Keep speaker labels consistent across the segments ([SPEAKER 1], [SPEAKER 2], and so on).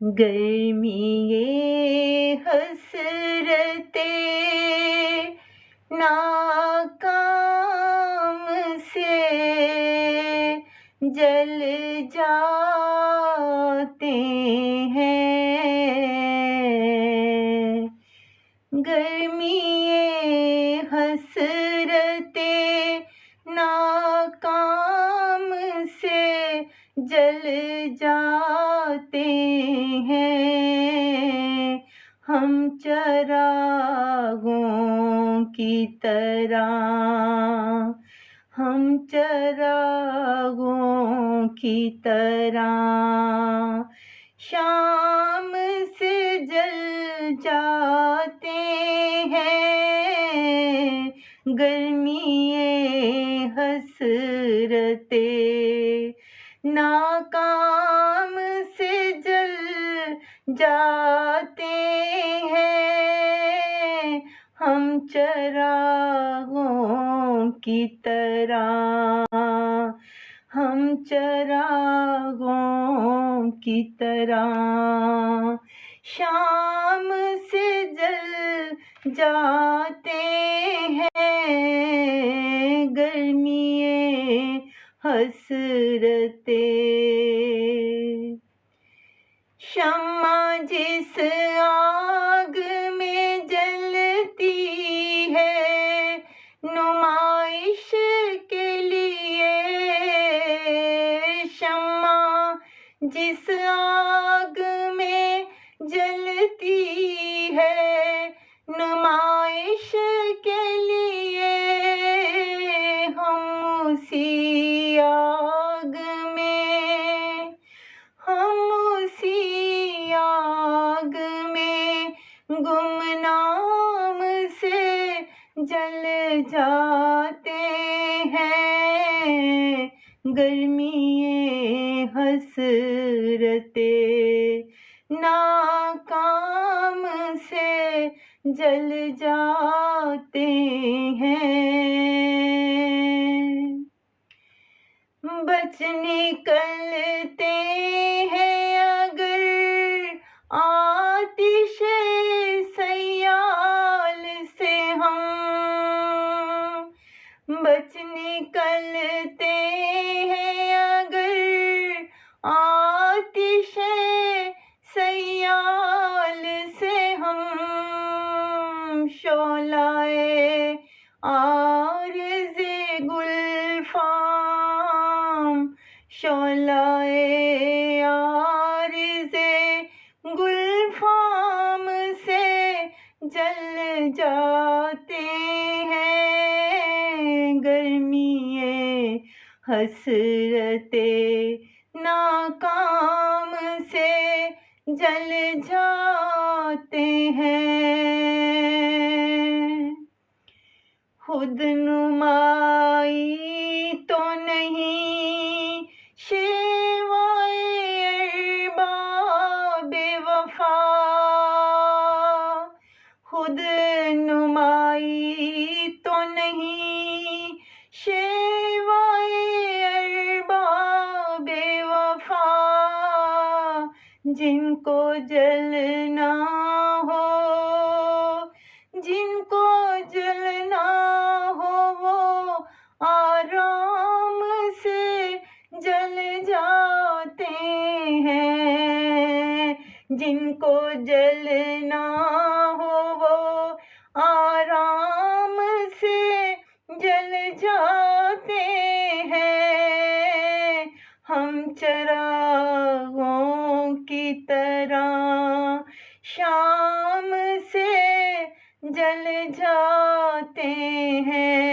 [SPEAKER 1] गर्मी ये हसरते नाकाम से जल जाते हैं। गर्मी ये हसरते नाकाम से जल जाते हैं। हम चरागों की तरह, हम चरागों की तरह शाम से जल जाते हैं। गर्मी ये हसरते नाकाम से जल जाते हैं। हम चरागों की तरह, हम चरागों की तरह शाम से जल जाते हैं। गर्मी ये हसरते। शम्मा जिस आग में जलती है नुमाइश के लिए, शम्मा जिस आग में जलती है नुमाइश के लिए, हम उसी आग में, हम उसी आग में गुमनाम से जल जाते हैं। गर्मी ये हसरते नाकाम से जल जाते हैं। बच निकलते हैं अगर आतिशे सयाल से हम, बच निकलते हैं अगर आतिशे सयाल से हम। शोलाए आरज़े गुलफाम, शोलाए आरज़े गुलफाम से जल जाते हैं। गर्मी ये हसरते नाकाम से जल जाते हैं। खुद नुमाई तो नहीं शेवाए अरबाबे वफा, खुद नुमाई तो नहीं शेवाए अरबाबे वफा, जिनको जलना हो, जिनको जलना हो वो आराम से जल जाते हैं। जिनको जलना हो वो आराम से जल जाते हैं। हम चरागों की तरह शाम से जल जाते हैं।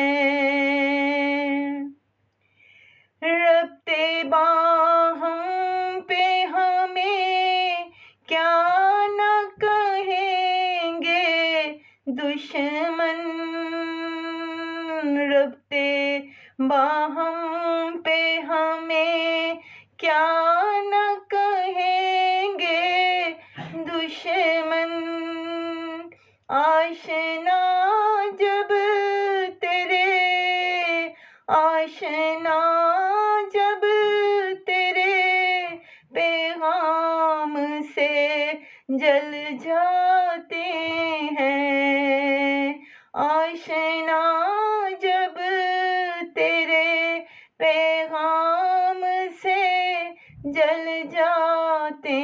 [SPEAKER 1] रब्ते बाहम पे हमें क्या न कहेंगे दुश्मन, रब्ते बाहम पे हमें क्या न कहेंगे दुश्मन। आशना जब तेरे, आशना जब तेरे पैगाम से जल जाते हैं। आशना जब तेरे पैगाम से जल जाते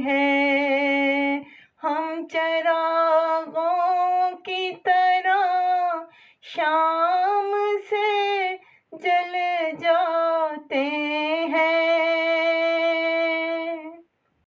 [SPEAKER 1] हैं। हम चरागों की तरह शाम से जल